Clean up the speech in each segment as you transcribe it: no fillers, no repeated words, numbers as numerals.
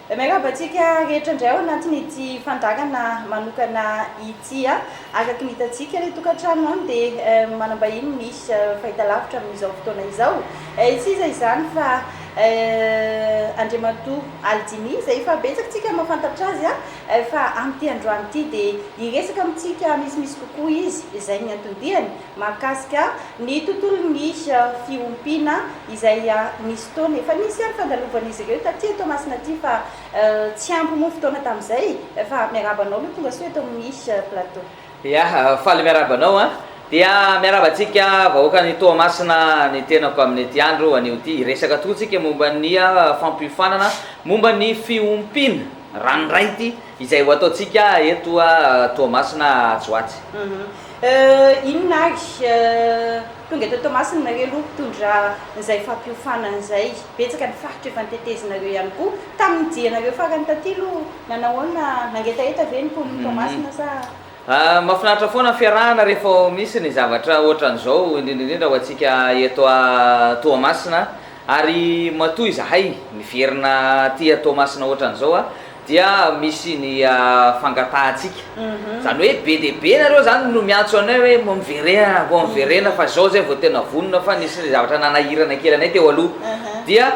Miarabantsika rehetra indray ao anatin'ity fandragana manokana ity araka ny hitantsika ilay tokantrano any dia manambahiny misy fahitalavitra amin'izao fotoana izao. Tsy izany fa Andriamatoa Aldini izay efa betsaka mahafantatra azy fa amin'ity androany ity dia hiresaka amintsika misimisy kokoa izy izay ny antondihany mahakasika ny tontolon'ny fiompiana izay misy taona efa nisy any fandalovana izy ireo taty eto Masina aty fa tsy ampy moa fotoana tamin'izay fa miarabanao aloha tonga soa eto amin'ny plateau. Ya, faly miarabanao dia miarabantsika vahoaka ny Toamasina ny tenako amin'ny ity andro anio ity resaka tokoa tsika momba ny fampiofanana momba ny fiompiana ranoray ity izay ho ataontsika eto Toamasina Tsoatsy. Inona ary tonga eto Toamasina nareo aloha tondra izay fampiofanana izay betsaka ny faritra efa nitetezinareo ihany koa tamin'ny dianareo farany taty aloha nanahoana nangetaheta ve ny pon'ny Toamasina sa? Mahafinaritra foana fiarahana rehefa misy ny zavatra ohatran'izao indrindra ho antsika eto Toamasina ary matoy izahay miverina aty Toamasina ohatran'izao dia misy ny fangatahantsika. Zany hoe be dia be nareo zany no miantso anay hoe mbo miverena fa zao zay vao tena vonona fa nisy ny zavatra nanahirana kely anay teo aloha dia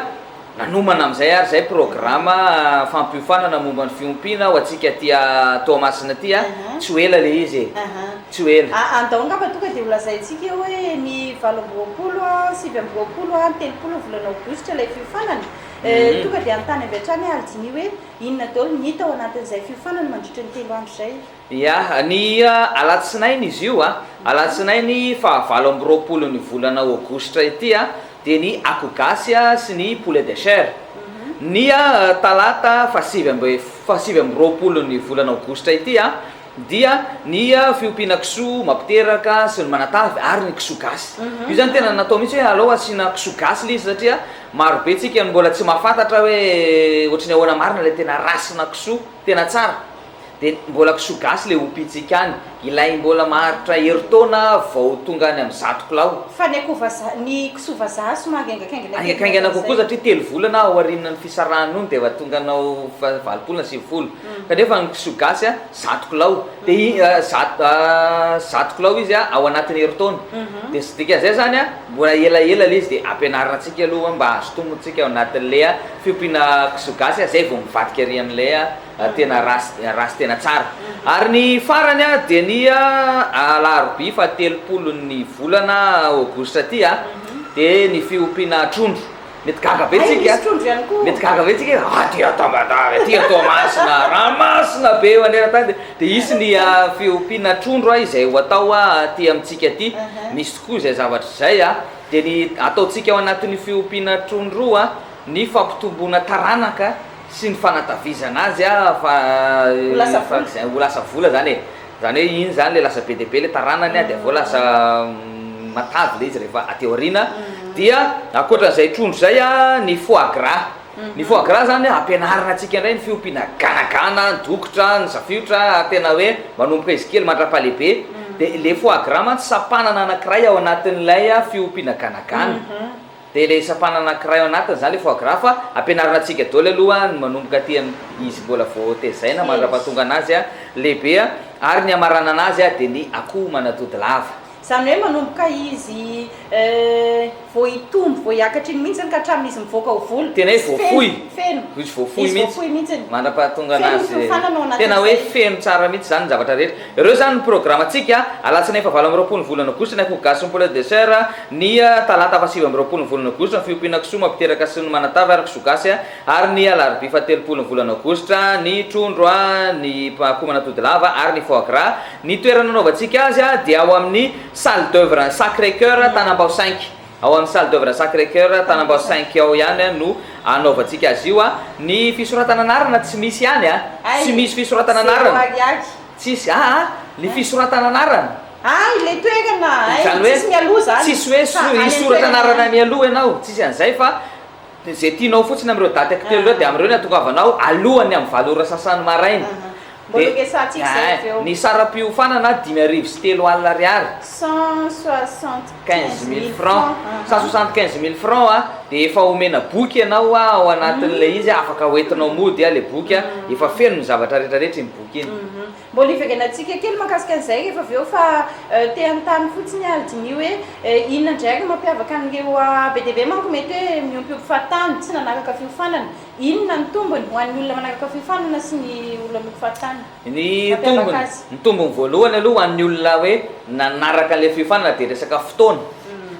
nanomana amin'izay ary zay programa fampiofanana momba ny fiompiana ho antsika aty Toamasina aty tsy ho ela le izy tsy ho ela. Andao angamba tonga dia holazaintsika hoe ny 20 sy 20 telopolo volana aogositra ilay fiofanana. Tonga dia antany avy hatrany Aldini hoe inona daholo ny hita ao anatin'izay fiofanana mandritra ny 3 andro zay. Ya, ny alatsinainy izy io alatsinainy fa 20 ny volana aogositra ity dia ny akogasy sy ny poulet de chair. Ny talata fa 7 ny volana aogositra ity dia ny fiompiana kisoa mampiteraka sy ny manatavy ary ny kisoa gasy. Io zany tena natao mihitsy hoe alao asiana kisoa gasy le izy satria maro be tsika mbola tsy mahafantatra hoe ohatrany ahoana marina ilay tena rasina kisoa tena tsara dia mbola kisoa gasy le ompitsika any ilay mbola maharitra heritaona vao tonga any amin'ny 100 kilao. Fa ny kisoa vazaha somary aingaikaingana kokoa satria 3 volana ao aorianany fisarahana iny dia efa tonga anao 20 sy 20 kanefa ny kisoa gasy 100 kilao dia 100 kilao izy ao anatin'ny heritaona dia sy dikan'izay zany mbola elaela le izy dia ampianarina antsika aloha mba azo tombontsika ao anatin'ilay fiompiana kisoa gasy zay vao mivadika ary amin'ilay tena rasy tena tsara. Ary ny farany dia ny alarobia fa 30 ny volana aogositra aty dia ny fiompiana trondro. Mety gaga be tsika ty Toamasina ranomasina be maneran-tany dia isy ny fiompiana trondro izay ho atao aty amintsika aty misy tokoa izay zavatra izay dia ny ataontsika ao anatin'ny fiompiana trondro ny fampitomboana taranaka sy ny fanatavizana azy ho lasa vola zany zany hoe iny zany le lasa be dia be le taranany dia vao lasa matavy le izy rehefa aty aoriana. Dia ankoatran'izay trondro zay ny foie gras. Ny foie gras zany ampianarina antsika indray ny fiompiana ganagana, dokotra, ny safiotra tena hoe manomboka izy kely mandrapalehibe dia le foie gras mantsy sapanana anankiray ao anatin'ilay fiompiana ganagana. Dia le sapanana anankiray ao anatiny zany le foie gras fa ampianarina antsika daholo aloha ny manomboka aty izy mbola vao tezaina mandrapahatonga anazy lehibe ary ny amarana anazy dia ny akoho manatody lava. Zany hoe manomboka izy vao hitombo vao hiakatra iny mihitsy ka hatramin'izy mivoaka ho volo tena hoe voafoy feno izy voafoy mihitsy mandrapahatonga anazy tena hoe feno tsara mihitsy zany ny zavatra rehetra. Ireo zany ny programatsika alatsinainy fa 20 ny volana aogositra ny akogasy ny poulet de chair, ny talata fa 7 ny volana aogositra ny fiompiana kisoa mampiteraka sy ny manatavy ary kisoa gasy ary ny alarobia fa 30 ny volana aogositra ny trondro ny akoho manatody lava ary ny foie gras. Ny toerana anaovantsika azy dia ao amin'ny salle d'œuvre Sacré-Cœur Tanambao 5 ao amin'ny salle d'œuvre Sacré-Cœur Tanambao 5 ao ihany no anaovantsika azy io ny fisoratana anarana tsy misy ihany tsy misy fisoratana anarana tsisy ny fisoratana anarana ilay toerana tsisy mialoza tsisy hoe isoratra anarana mialoha ianao tsisy an'izay fa zay tianao fotsiny amin'ireo daty akitelo reo dia amin'ireo ny atongavanao alohany amin'ny 7 ora sasany maraina. Ny saram-piofanana 5,3 alina ariary 175 000 francs 175 000 francs de efa omena boky ianao ao anatin'le izy afaka hoentinao mody le boky efa feno ny zavatra rehetrarehetra ny boky iny mbola ivaganatsika kely mahakasika an'izay efa aveo fa te antany fotsiny aldiny hoe inona ndraiky mampiavaka an'ireo be deabe manko mety hoe miompiompy fahatany tsy nanakaka fiofanana inona ny tombony ho an'ny olona manakaka fiofanana sy ny olona miompy fahatany ny tombony voalohany aloha ho an'ny olona hoe nanaraka le fiofanana de resaka fotoana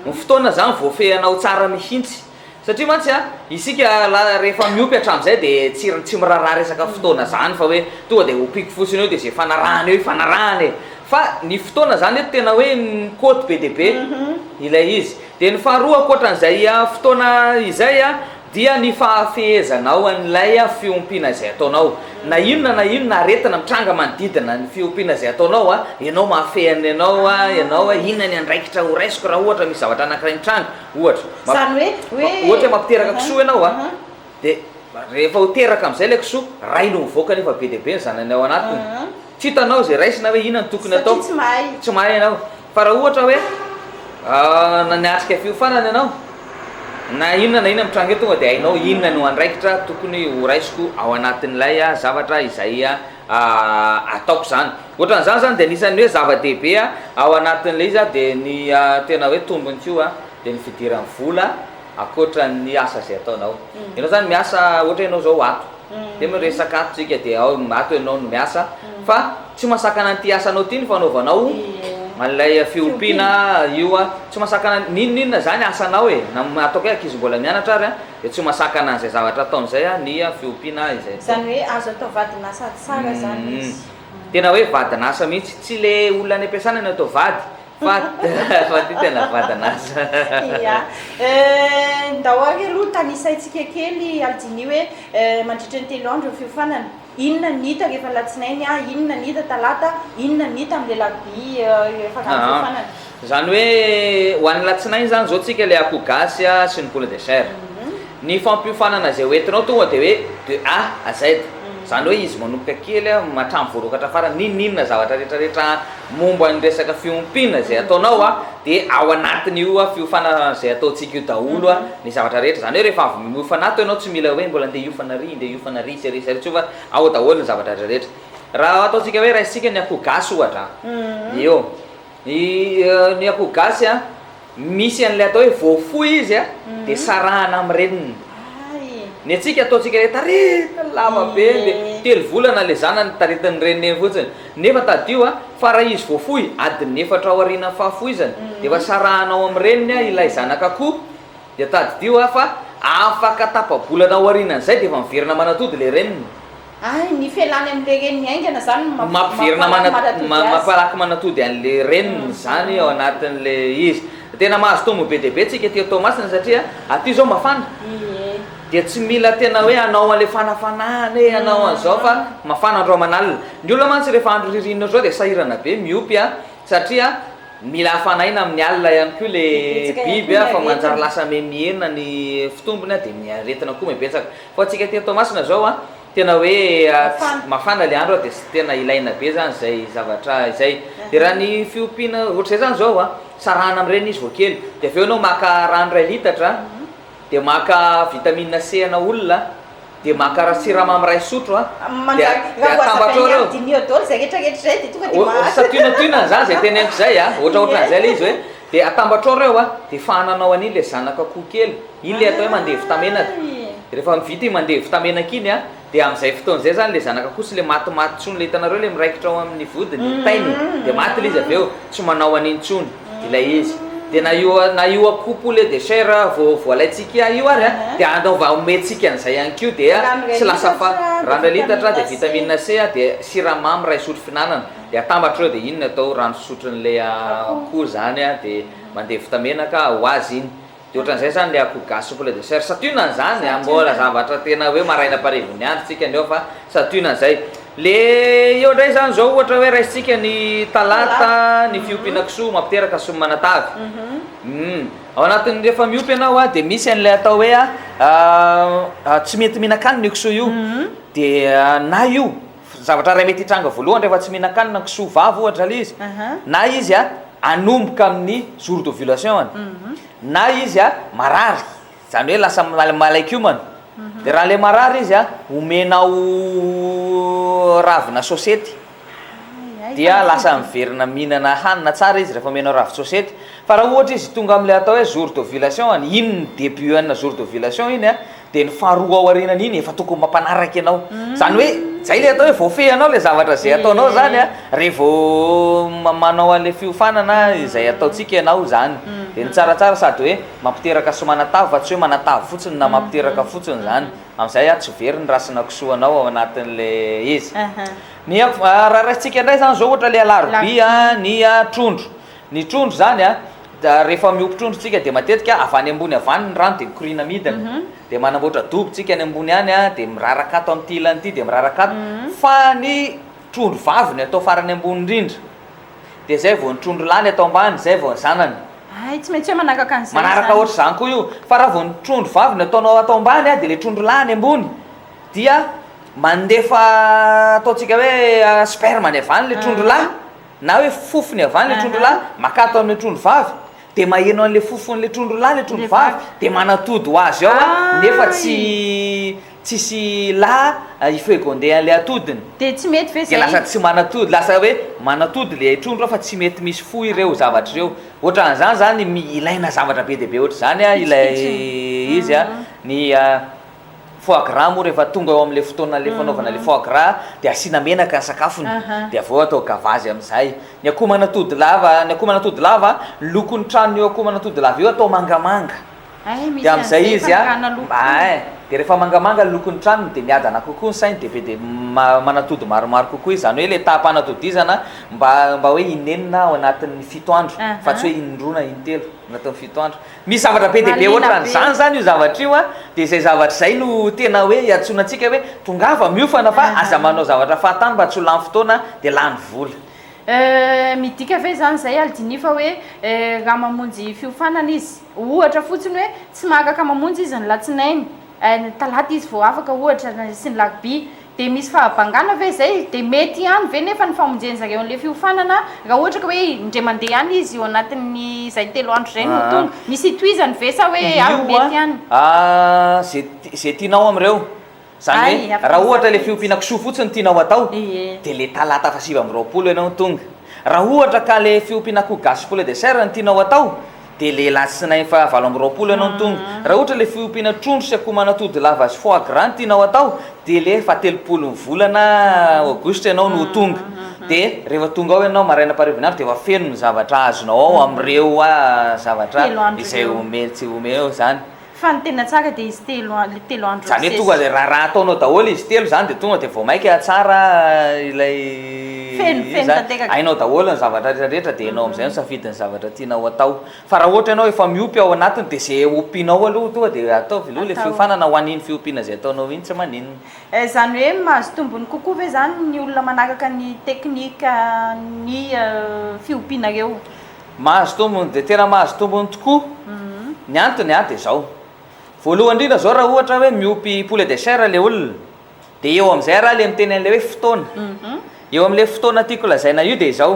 ny fotoana zany voafehanao tsara mihitsy satria mantsy isika rehefa miompy hatramin'izay de tsy miraharaha resaka fotoana zany fa hoe tonga de opiko fosiny eo de zay fanarahana eo fanarahana fa ny fotoana zany eto tena hoe mikoty be deabe ilay izy de ny faharoa akoatran'izay fotoana izay dia ny fahafehezanao an'ilay fiompiana zay ataonao na inona aretina mitranga manodidina ny fiompiana zay ataonao ianao mahafehany ianao inona ny andraikitra ho raisiko raha ohatra misy zavatra anankiray mitranga ohatra mampiteraka kisoa ianao de rehefa ho teraka am'izay le kisoa raino mivoaka nefa be deabe ny zanany ao anatiny tsy hitanao zay raisina hoe inona ny tokony atao tsy mahay ianao fa raha ohatra hoe naniatrika fiofanana ianao na inona mitranga tonga de hainao inona no andraikitra tokony ho raisiko ao anatin'ilay zavatra izay ataoko zany ohatran'izany zany de anisan'ny hoe zava-dehibe ao anatin'le izy de ny tena hoe tombony koa de ny fidiran'ny vola akoatran'ny asa zay ataonao ianao zany miasa ohatra ianao zao ato de miresaka ato tsika de ao ato ianao no miasa fa tsy masakana an'ity asanao ty ny fanaovanao malay fiompiana io tsy masakana ninona zany asanao na ataoko hoe ankizy mbola mianatra ary de tsy masakana an'izay zavatra ataon'izay ny fiompiana izay zany hoe azo atao vadinasa tsara zany izy tena hoe vadinasa mihitsy tsy le olona any ampiasana ny atao vady fa ty tena vadinasa ndao ary aloha tanisaitsika kely aldiny hoe mandritra ny telo andro fiofanana inona nita rehefa latsinainy inona nita talata inona nita am'le labi fiofanana zany hoe ho an'ny latsinainy zany zao tsika le akoho gasy sy ny poulet de chair ny fampiofanana zay hoentinao tonga de hoe de A à Z zany hoe izy manomboka kely mahatramy voarokatra farany ninona zavatra rehetrarehetra momba ny resaka fiompiana zay ataonao de ao anatiny io fiofanana zay ataontsika io daholo ny zavatra rehetra zany hoe rehefa avy miofana ato ianao tsy mila hoe mbola nde iofana ry serisy fa ao daholo ny zavatra rehetra raha ataontsika hoe raisitsika ny akoho gasy ohatra io ny akoho gasy misy an'lay atao hoe voafoy izy de sarahana amin'ny reniny ny atsika ataontsika rehetareta lava be de telo volana le zanany taretan'ny reniny fotsiny nefa tadio fa raha izy voafoy adiny 4 ao aorianany fahafoizany de efa sarahanao amin'ny reniny ilay zanak'akoho de tadidio fa afaka tapabolana ao aorianan'izay de efa miverina manatody le reniny ny felany am'le reniny aingana zany mampiverina mampalaky manatody an'le reniny zany ao anatin'le izy tena mahazo tombo be deabe tsika ty atao masina satria aty zao mafana de tsy mila tena hoe anao an'le fanafanana anao an'izao fa mafana andro manalina ny olona mantsy rehefa andro ririnina zao de sahirana be miopy satria mila hafanaina amin'ny alina ihany koa le biby fa manjary lasa memiena ny fitombony de miaretina koa mibetsaka fa atsika ty atao masina zao tena hoe mafana le andro de sy tena ilaina be zany zay zavatra izay de raha ny fiompiana ohatr'izay zany zao sarahana amin'ireny izy voakely de aveo anao maka rano 2 litatra de maka vitamine C ana olona de maka siramamy 2 sotro de atambatra reo sationatoinana zany zay teneniko zay ohatraohatran'izay le izy hoe de atambatra reo de fananao an'iny le zanak'akoho kely iny le atao hoe mandeha vitamenaka rehefa mivity mandeha vitamenaka iny de am'izay fotoan'izay zany le zanak'akoho sy le matimaty tsony le hitanareo le miraikitra ao amin'ny vodiny tainy de maty le izy aveo tsy manao an'iny tsony ilay izy de na io akoho poulet de chair voalaitsika io ary de anaova ometsika an'izay ihany kio de tsy lasa fa rano 2 litatra de vitamine C de siramamy 2 sotro finanana de atambatra reo de iny atao rano sotron'le akoho zany de mandeha vitamenaka ho azy iny de ohatran'izay zany le akoho gasy poulet de chair sationany zany mbola zavatra tena hoe maraina parevony andro tsika ndreo fa sationan'izay le eo ndray zany zao ohatra hoe raisitsika ny talata ny fiompiana kisoa mampiteraka soa manatavy ao anatin'ny rehefa miopy ianao de misy an'lay atao hoe tsy mety mihinan-kanina io kisoa io de na io zavatra ray mety hitranga voalohany rehefa tsy mihinan-kanina kisoa vavy ohatra le izy na izy anomboka amin'ny jour d'ovulation na izy marary zany hoe lasa malakiomana de raha le marary izy a omenao ravina sosety dia lasa miverina mihinana hanina tsara izy rehefa omenao ravy sosety fa raha ohatra izy tonga am'le atao hoe jour d'ovulation any iny ny début ana jour d'ovulation iny a de ny faharoa ao arinana iny efa tokony mampanaraka ianao zany hoe zay le atao hoe voafehanao le zavatra zay ataonao zany a rehevo manao an'le fiofanana izay ataotsika ianao zany de ny tsaratsara sady hoe mampiteraka somanatavy fa tsy hoe manatavy fotsiny na mampiteraka fotsiny zany am'izay a tsy very ny rasina kisoanao ao anatin'le izy ny raha raisitsika indray zany zao ohatra le alarobia ny trondro ny trondro zany a da rehefa miompy trondrotsika de matetika avany ambony avany ny rano de mikorina midina de manamboatra dobotsika any ambony any a de miraraka ato am'ty ilany ty de miraraka ato fa ny trondro vaviny atao farany ambony indrindra de zay vao ny trondro lany atao ambany zay vao ny zanany tsy maintsy hoe manaraka an'izay manaraka ohatra zany koa io fa raha vao ny trondro vaviny ataonao atao ambany a de le trondro lany ambony dia mandefa ataotsika hoe sperme ny avany le trondro lahy na hoe fofony avany le trondro lahy makato amin'ny trondro vavy de maheno an'le fofon'le trondro lahy le trondro vavy de manatody ho azy ao a nefa tsisy lahy ifegondeha an'le atodiny de tsy mety ve de lasa tsy manatody lasa hoe manatody le trondro fa tsy mety misy fo ireo zavatra ireo ohatra an'izany zany ilaina zavatra be deabe ohatra zany a ilay izy a ny foie gras moa rehefa tonga eo am'le fotoana le fanaovana le foie gras de asina menaka ny sakafony de avao atao gavazy am'izay ny akoho manatody lava lokon'ny tranony eo akoho manatody lava io atao mangamanga de am'izay izy a de rehefa mangamanga lokon'ny tranony de miadana kokoa ny sainy de be de manatody maromaro kokoa izy zany hoe le tapanatodizana mba hoe inenina ao anatin'ny 7 andro fa tsy hoe indrona intelo anatin'ny 7 andro misy zavatra be deabe ohatra n'izany zany io zavatra io a de zay zavatra zay no tena hoe iatsonantsika hoe tongava miofana fa aza manao zavatra fahatany mba tsy ho lany fotoana de lany vola midika ve zany zay aldini fa hoe raha mamonjy fiofanana izy ohatra fotsiny hoe tsy mahakaka mamonjy izy ny latsinainy talata izy vao afaka ohatra sy ny lakby de misy fahabangana ve zay de mety ihany ve nefa ny famonjeny zareo an'le fiofanana raha ohatra ka hoe indray mandeha ihany izy eo anatin'ny zay 3 andro zay no tonga misy itoizany ve sa hoe mety ihany zay tianao am'ireo zany hoe raha ohatra le fiompiana kisoa fotsiny tianao atao de le talata fa 7 ianao tonga raha ohatra ka le fiompiana koa gasy poulet de chair ny tianao atao de le latsinainy fa 7 ianao tonga raha ohatra le fiompiana trondro sy akoho manatody lava sy foie gras ny tianao atao de le fa 3 volana aogositra ianao no tonga de rehefa tonga ao ianao maraina parivinandro de efa feno ny zavatra azonao ao am'ireo zavatra izay tsy ome eo zany fa ny tena tsara de izy 3 andro zany hoe tonga de raha ataonao daholo izy 3 zany de tonga de vao maika tsara ilay ainao daholo ny zavatra rehetrarehetra de enao am'izay no safidiny zavatra tianao atao fa raha ohatra ianao efa miopy ao anatiny de zay ompianao aloha tonga de ataovy aloha le fiofanana ho an'iny fiompiana zay ataonao iny tsy maninona zany hoe mahazo tombony kokoa ve zany ny olona manaraka ny teknika ny fiompianareo mahazo tombony de tena mahazo tombony tokoa ny antony a de zao voalohany indrindra zao raha ohatra hoe miopy poulet de chair le olona de eo am'izay raha le miteny an'le hoe fotoana eo am'le fotoana tiako lazaina io de zao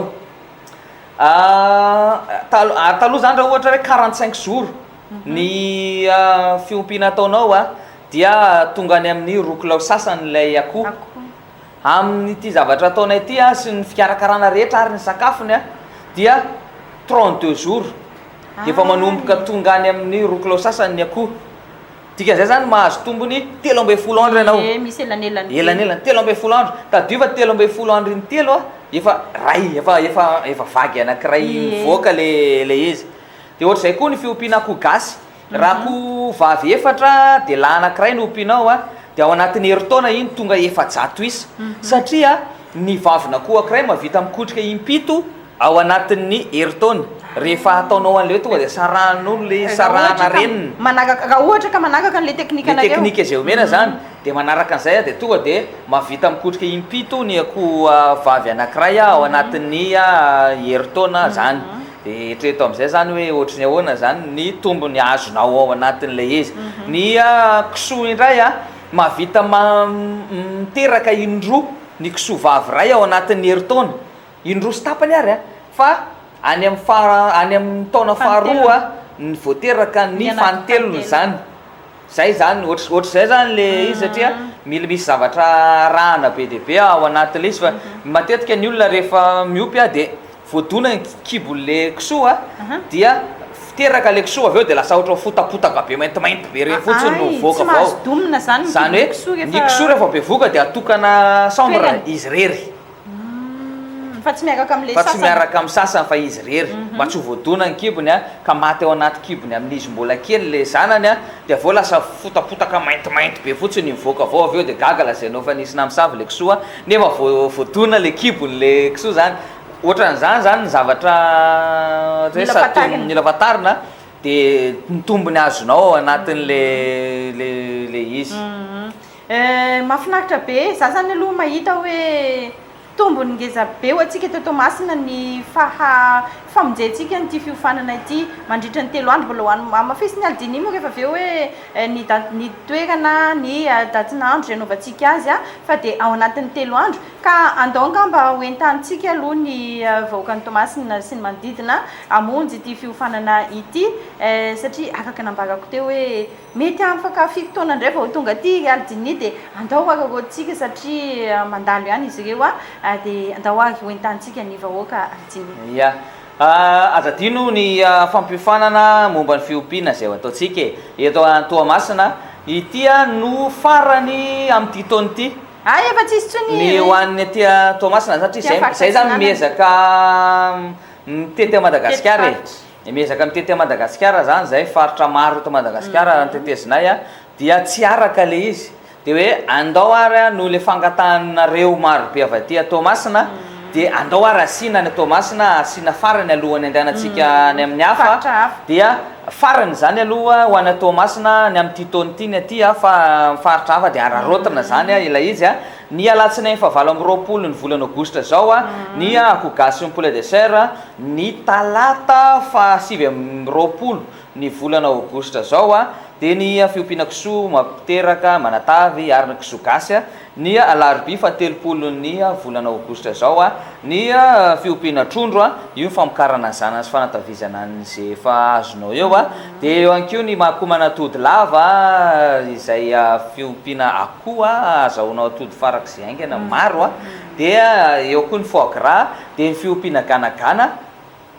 taloha zany raha ohatra hoe 45 jours ny fiompiana ataonao a dia tonga any amin'ny rokolao sasany lay akoho amin'ity zavatra ataonay ty a sy ny fikarakarana rehetra ary ny sakafony a dia 32 jours de efa manomboka tonga any amin'ny rokolao sasany ny akoho dikan'izay zany mahazo tombony 13 andro ianao misy elanelany 13 andro tadiova 13 andro iny telo a efa ray efa vagy anakiray mivoaka le izy de ohatra zay koa ny fiompiana akoho gasy raha akoho vavy efatra de lahy anakiray no ompianao a de ao anatin'ny heritaona iny tonga efa-jato isa satria ny vavina akoho akiray mavita mikotrika impito ao anatin'ny heritaona rehefa ataonao an'le hoe tonga de saran'olo le sarana renina raha ohatra ka manaraka an'le teknika anareo teknika izay omena zany de manaraka an'izay a de tonga de mavita mikotrika impito ny akoho vavy anakiray ao anatin'ny heritaona zany de etreto am'izay zany hoe ohatrany ahoana zany ny tombony azonao ao anatin'le izy ny kisoa indray a mavita miteraka indroa ny kisoa vavy ray ao anatin'ny heritaona indroa sy tapany ary a fa any amin'ny taona faharoa ny voateraka ny fanotelony zany zay zany ohatrzay zany le izy satria mila misy zavatra rahana be deabe ao anatin'le izy fa matetika ny olona rehefa miompy a de voadona kibon'le kisoa dia fiteraka le kisoa avy eo de lasa ohatra fotapotaka be maintimainty be reny fotsiny no voaka avao zany hoe ny kisoa rehefa be voka de atokana chambre izy rery fa tsy miaraka amin'ny sasany fa izy rery mba tsy ho voadona ny kibony a ka maty ao anaty kibony amin'izy mbola kely le zanany a de avao lasa fotapotaka maintimainty be fotsiny mivoaka avao avy eo de gaga lazainao fa nisy namosavy le kisoa nefa voadona le kibony le kisoa zany ohatran'izany zany ny zavatra mila fatarina de ny tombony azonao ao anatin'le izy mahafinaritra be za zany aloha mahita hoe tombony ngeza be ho atsika teto Toamasina ny famonjentsika nyty fiofanana ity mandritra ny 3 andro mbola hoany mafisy ny aldiny moa rehefa aveo hoe ny toerana ny datin'andro renovatsika azy a fa de ao anatin'ny 3 andro ka andao ngamba hoentantsika aloha ny vahoaka ny Toamasina sy ny manodidina amonjy ity fiofanana ity satria afaka nambarako teo hoe mety afaka fitoana indray vao tonga aty aldiny de andao ararotsika satria mandalo ihany izy ireo a de andao ary hoentantsika ny vahoaka aldiny azadino ny fampiofanana momba ny fiompiana zay ataotsika eto Toamasina ity no farany amin'ity taona ity efa tsisy tsony ny hoan'ny aty Toamasina satria zay zany miezaka mitety a Madagasikara miezaka mitety a Madagasikara zany zay faritra maro eto Madagasikara ntetezinay a dia tsy araka le izy de hoe andao ary no le fangatanareo maro be avy aty Toamasina de andao ary asina ny Toamasina asina farany alohany andehanatsika ny amin'ny hafa dia farany zany aloha ho an'ny Toamasina ny amin'ity taona ity ny aty fa faritra hafa de ararotina zany ilay izy ny alatsinainy fa 20 ny volana Aogositra zao ny akogasy ny poulet de serre ny talata fa 20 ny volana Aogositra zao de ny fiompiana kisoa mampiteraka manatavy ary ny kisoa gasy ny alarobia fa 30 ny volana Aogositra zao ny fiompiana trondro io famokarana zana sy fanatavizana an'izay efa azonao eo de eo anko ny mahakomana atody lava izay fiompiana akoho azahoanao atody farak'izay aingana maro de eo koa ny foie gras de ny fiompiana ganagana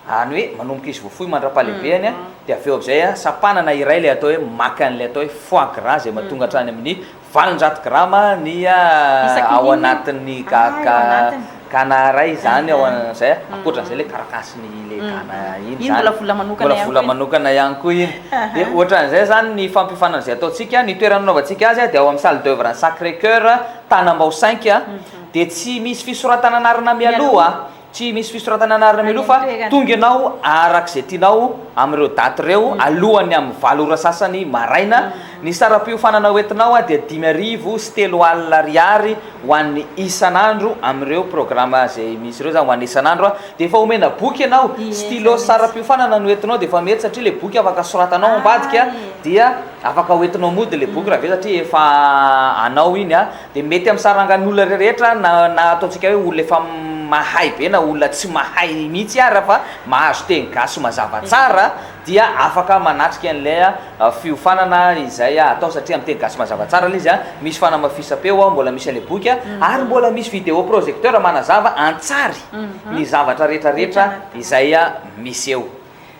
any hoe manomboka izy voafoy mandra-palehibeny de aveo am'izay sapanana iray le atao hoe makany le atao hoe foie gras zay mahatonga hatrany amin'ny 20 grama ny ao anatin'ny gana ray zany ao an'izay akoatran'izay le karakasiny le gana iny vola manokana ihany koa iny de ohatran'izay zany ny fampiofanana zay ataotsika ny toerana naovantsika azy de ao amin'ny salle d'œuvre ny Sacré Cœur Tanambao 5 de tsy misy fisoratana anarana mialoha tsy misy fisoratana anarana mialoha fa tonga ianao arak'izay tianao am'ireo daty reo alohany amin'ny 7 ora sasany maraina ny saram-piofanana hoentinao de 5,000 sy 3 alina ariary ho an'ny isan'andro am'ireo programme zay misy ireo zany ho an'ny isan'andro de efa omena boky ianao stylo saram-piofanana no entinao de efa mety satria le boky afaka soratanao ambadika dia afaka hoentinao mody le boky raha ve satria efa anao iny de mety amin'ny sarangan'olona rehetra na ataotsika hoe olona efa mahay be na olona tsy mahay mihitsy ara fa mahazo teny gasy mazava tsara dia afaka manatrika an'lay fiofanana izay atao satria amin'ny teny gasy mazava tsara le izy misy fanamafisam-peo mbola misy an'le boky ary mbola misy vidéo projecteur manazava antsary ny zavatra rehetrarehetra izay misy eo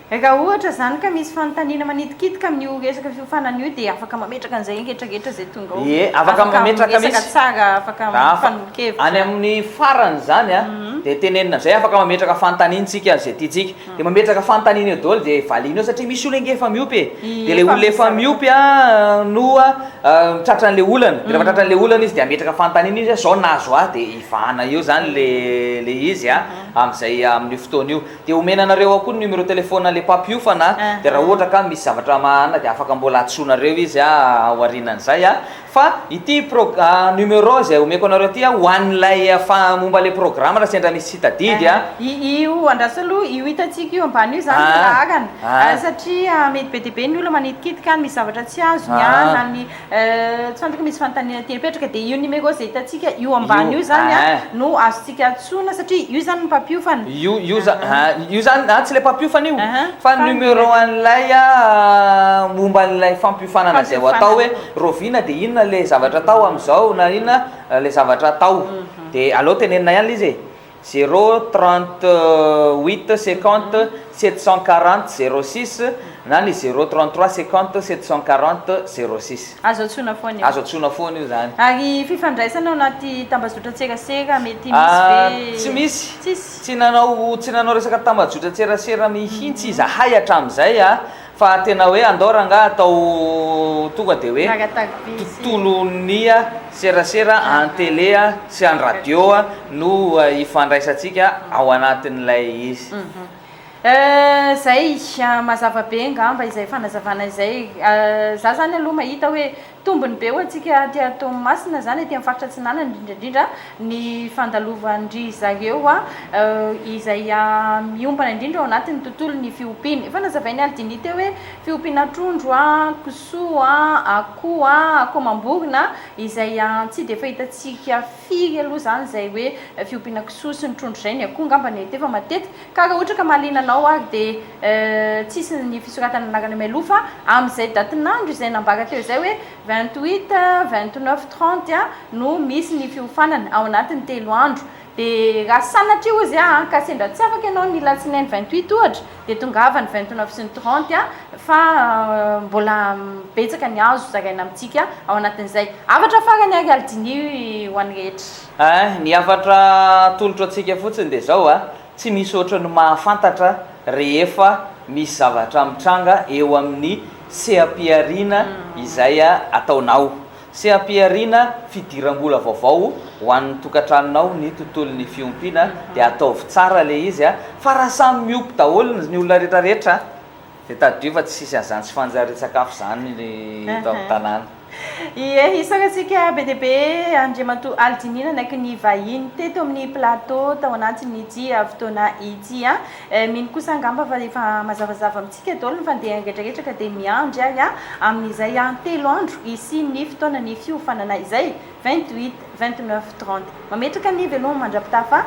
raha ohatra zany ka misy fanontaniana manidikitika amin'io resaka fiofanana io de afaka mametraka an'izay rehetrarehetra zay tonga ao afaka mametraka misy tsara afaka mifanolokevitra any amin'ny farany zany de tenenina zay afaka mametraka fanontaniantsika zay tiatsika de mametraka fanontaniana eo daholo de valina eo satria misy olona efa miopy de le olona efa miopy no tratran'le olana de rehefa tratran'le olana izy de ametraka fanontaniana izy zao nazo de ivahana eo zany le izy am'izay amin'ny fotoana io de omenanareo ao koa ny numéro téléphone le pampiofana de raha ohatra ka misy zavatra mahana de afaka mbola atsoinareo izy ao arinan'izay fa ity numéro zay omeko anareo ty a ho an'ilay momba le programme raha sendra misy sitadidy a io andraso aloha io hitantsika io ambany io zany lahakany satria mety be diabe ny olona manitikitika any misy zavatra tsy azony a na ny tsy fantako misy fanontaniana ty mipetraka dia io numéro zay hitantsika io ambany io zany a no azontsika antsona satria io zany mpapiofana io zany tsy le mpampiofana io fa numéro an'ilay a momba an'ilay fampiofanana zay ho atao hoe rovina dia inona le zavatra atao am'izao na inona le zavatra atao dia aloha tenenina ihany izy e 038 50 740 06 na ny 033 50 740 06 azo antsona foana azo antsona foana io zany ary fifandraisana ao anaty tambazotra tserasera mety misy tsy misy tsy nanao resaka tambazotra tserasera mihitsy izahay hatramin'izay a fa tena hoe andoranga atao tonga dia hoe tontolony a serasera an-télé a sy an radio a no ifandraisantsika ao anatin'ilay izy zay mazava be ngamba izay fanazavana izay za zany aloha mahita hoe tombony be ho antsika ty atao masina zany ty mifaritra tsinana indrindraindrindra ny fandalovandry zareo a izay miompana indrindra ao anatin'ny tontolo ny fiompiana efa nazavainy aldini teo hoe fiompiana trondro a koso a akoho mamborona izay tsy dia efa hitantsika firy aloha zany zay hoe fiompiana koso sy ny trondro zay ny akoho ngamba ny efa matetika ka raha ohatra ka mahalinanao ary dia tsisy ny fisoratana anarana malofa amin'izay datinandro izay nambara teo izay hoe 28 29 30 no misy ny fiofanana ao anatin'ny 3 andro dia raha sanatria ozy ka sendra tsy afaka ianao ny latsinainy 28 ohatra dia tongavany 29 sy ny 30 fa mbola betsaka ny azo zaraina amintsika ao anatin'izay avatra farany ary aldini ho an'ny rehetra ny avatra tolotra atsika fotsiny dia zao tsy misy ohatra ny mahafantatra rehefa misy zavatra mitranga eo amin'ny sehampiarina izay ataonao sehampiarina fidiram-bola vaovao ho an'ny tokantranonao ny tontolon'ny fiompiana dia ataovy tsara le izy fa raha samy miompy daholo ny olona rehetrarehetra dia tadio fa tsy sisy an'izany tsy fanjary-tsakafo zany ny tao amin'ny tanàna isaratsika be diabe andriamato aldinina ndraiky ny vahiny teto amin'ny plateau tao anatiny ity fotoana ity mino kosa angamba fa efa mazavazava amintsika daholo ny fandeha rehetrarehetra ka dia miandry ary amin'izay 3 andro isy ny fotoana ny fiofanana izay 28 29 30 mametraka ny veloma mandrapitafa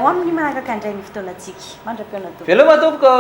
ho amin'ny manaraka indray ny fotoana atsika mandra-peona veloma tompoko